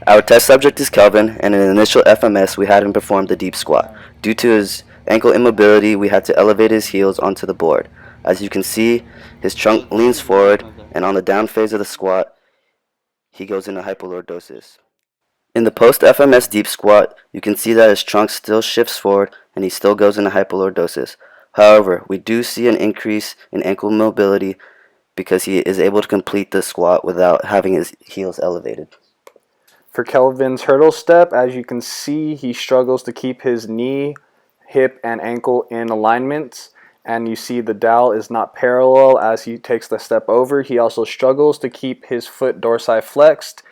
Our test subject is Kelvin, and in the initial FMS we had him perform the deep squat. Due to his ankle immobility, we had to elevate his heels onto the board. As you can see, his trunk leans forward, and on the down phase of the squat, he goes into hypolordosis. In the post-FMS deep squat, you can see that his trunk still shifts forward and he still goes into hypolordosis. However, we do see an increase in ankle mobility because he is able to complete the squat without having his heels elevated. For Kelvin's hurdle step, as you can see, he struggles to keep his knee, hip, and ankle in alignment. And you see the dowel is not parallel as he takes the step over. He also struggles to keep his foot dorsiflexed,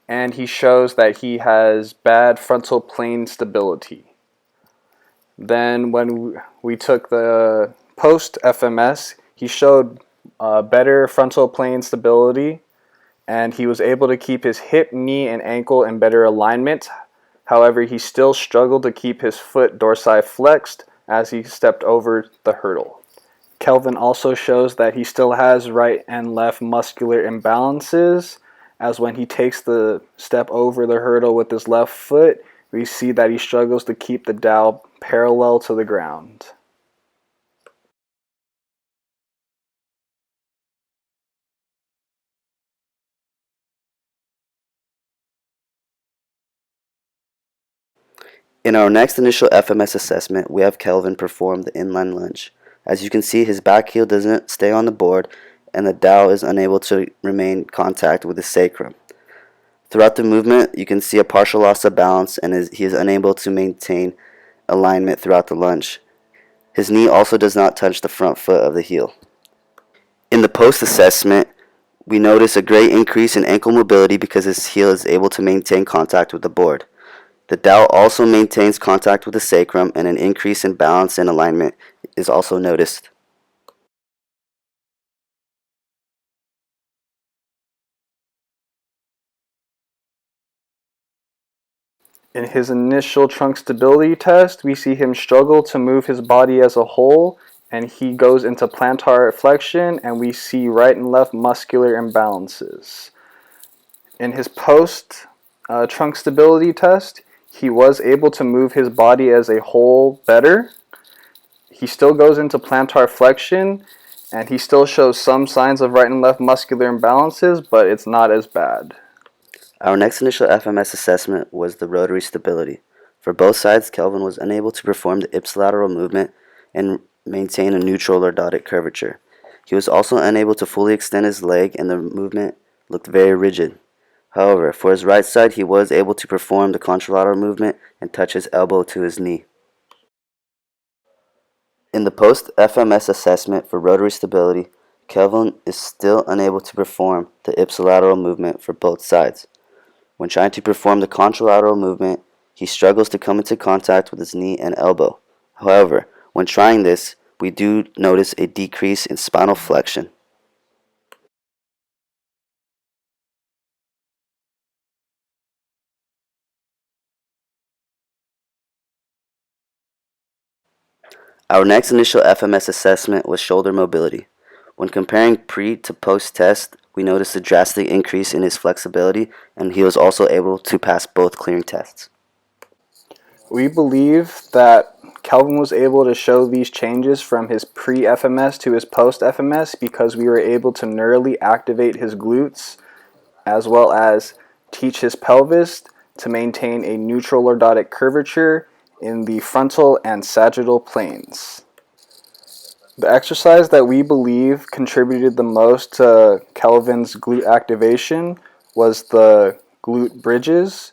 and he shows that he has bad frontal plane stability. Then when we took the post-FMS, he showed better frontal plane stability, and he was able to keep his hip, knee, and ankle in better alignment. However, he still struggled to keep his foot dorsiflexed as he stepped over the hurdle. Kelvin also shows that he still has right and left muscular imbalances, as when he takes the step over the hurdle with his left foot, we see that he struggles to keep the dowel parallel to the ground. In our next initial FMS assessment, we have Kelvin perform the inline lunge. As you can see, his back heel doesn't stay on the board and the dowel is unable to remain in contact with his sacrum. Throughout the movement, you can see a partial loss of balance and he is unable to maintain alignment throughout the lunge. His knee also does not touch the front foot of the heel. In the post-assessment, we notice a great increase in ankle mobility because his heel is able to maintain contact with the board. The dowel also maintains contact with the sacrum, and an increase in balance and alignment is also noticed. In his initial trunk stability test, we see him struggle to move his body as a whole, and he goes into plantar flexion, and we see right and left muscular imbalances. In his post trunk stability test, he was able to move his body as a whole better. He still goes into plantar flexion, and he still shows some signs of right and left muscular imbalances, but it's not as bad. Our next initial FMS assessment was the rotary stability. For both sides, Kelvin was unable to perform the ipsilateral movement and maintain a neutral lordotic curvature. He was also unable to fully extend his leg, and the movement looked very rigid. However, for his right side, he was able to perform the contralateral movement and touch his elbow to his knee. In the post-FMS assessment for rotary stability, Kelvin is still unable to perform the ipsilateral movement for both sides. When trying to perform the contralateral movement, he struggles to come into contact with his knee and elbow. However, when trying this, we do notice a decrease in spinal flexion. Our next initial FMS assessment was shoulder mobility. When comparing pre to post test, we noticed a drastic increase in his flexibility, and he was also able to pass both clearing tests. We believe that Kelvin was able to show these changes from his pre-FMS to his post-FMS because we were able to neurally activate his glutes as well as teach his pelvis to maintain a neutral lordotic curvature in the frontal and sagittal planes. The exercise that we believe contributed the most to Kelvin's glute activation was the glute bridges.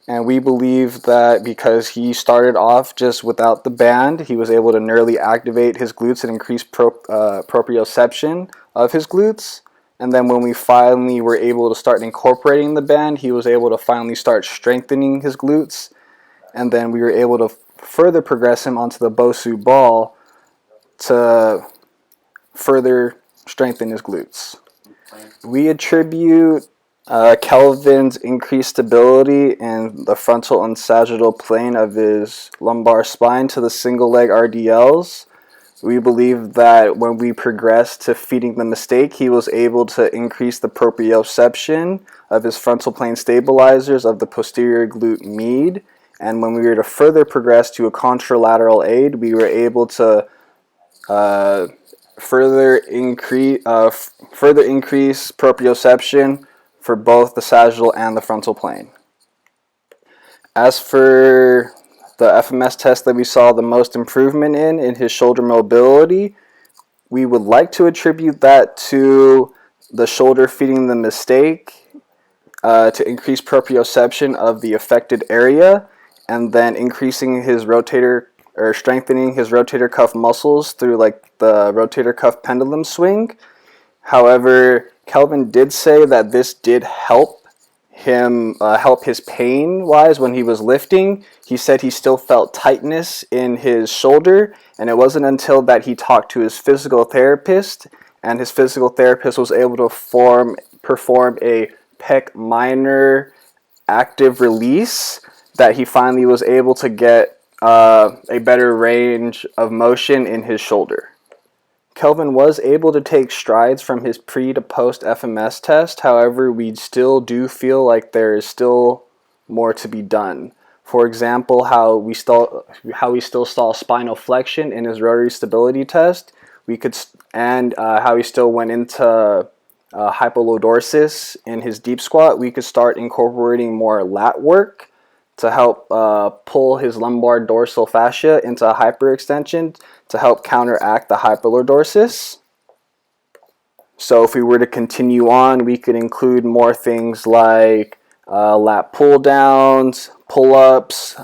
And we believe that because he started off just without the band, he was able to neurally activate his glutes and increase proprioception of his glutes. And then when we finally were able to start incorporating the band, he was able to finally start strengthening his glutes. And then we were able to further progress him onto the Bosu ball to further strengthen his glutes. We attribute Kelvin's increased stability in the frontal and sagittal plane of his lumbar spine to the single leg RDLs. We believe that when we progressed to feeding the mistake, he was able to increase the proprioception of his frontal plane stabilizers of the posterior glute med. And when we were to further progress to a contralateral aid, we were able to further increase proprioception for both the sagittal and the frontal plane. As for the FMS test that we saw the most improvement in his shoulder mobility, we would like to attribute that to the shoulder feeding the mistake to increase proprioception of the affected area, and then increasing his rotator or strengthening his rotator cuff muscles through like the rotator cuff pendulum swing. However, Kelvin did say that this did help help his pain wise when he was lifting. He said he still felt tightness in his shoulder, and it wasn't until that he talked to his physical therapist, and his physical therapist was able to perform a pec minor active release that he finally was able to get a better range of motion in his shoulder. Kelvin was able to take strides from his pre to post FMS test. However, we still do feel like there is still more to be done. For example, how we still saw spinal flexion in his rotary stability test. How he still went into hypolodorsis in his deep squat. We could start incorporating more lat work to help pull his lumbar dorsal fascia into a hyperextension to help counteract the hypolordorsis. So if we were to continue on, we could include more things like lat pull downs, pull-ups,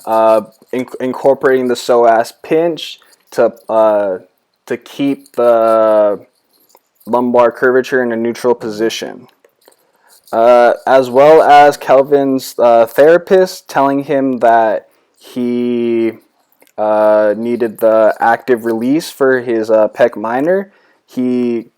incorporating the psoas pinch to keep the lumbar curvature in a neutral position. As well as Kelvin's therapist telling him that he needed the active release for his pec minor. He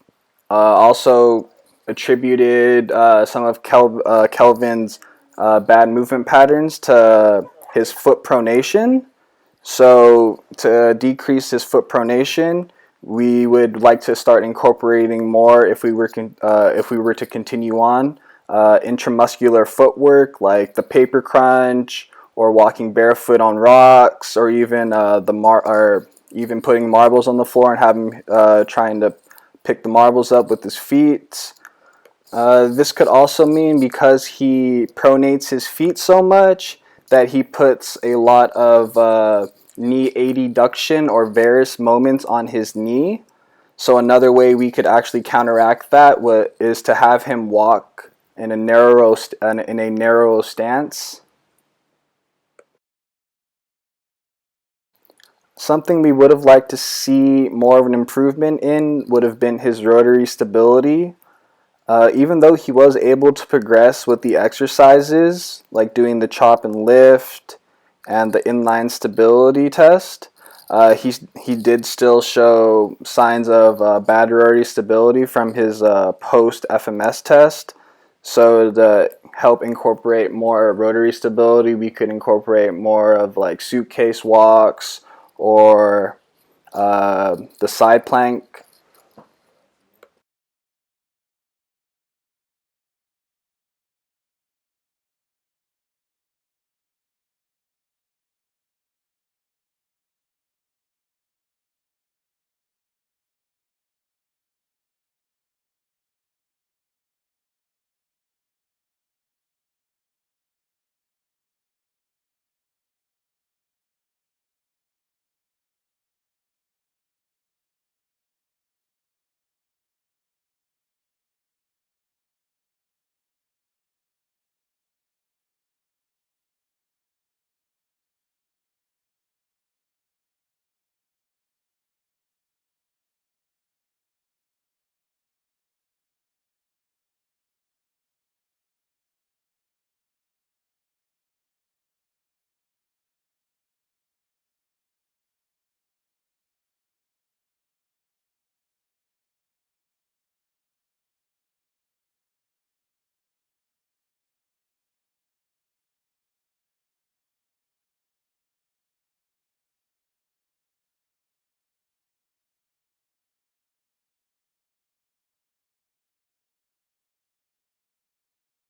also attributed some of Kelvin's bad movement patterns to his foot pronation. So to decrease his foot pronation, we would like to start incorporating more, if we were to continue on, intramuscular footwork like the paper crunch, or walking barefoot on rocks, or even even putting marbles on the floor and having trying to pick the marbles up with his feet. This could also mean, because he pronates his feet so much, that he puts a lot of knee adduction or varus moments on his knee. So another way we could actually counteract that is to have him walk in a narrow stance. Something we would have liked to see more of an improvement in would have been his rotary stability. Even though he was able to progress with the exercises, like doing the chop and lift and the inline stability test, he did still show signs of bad rotary stability from his post FMS test. So to help incorporate more rotary stability, we could incorporate more of like suitcase walks, or the side plank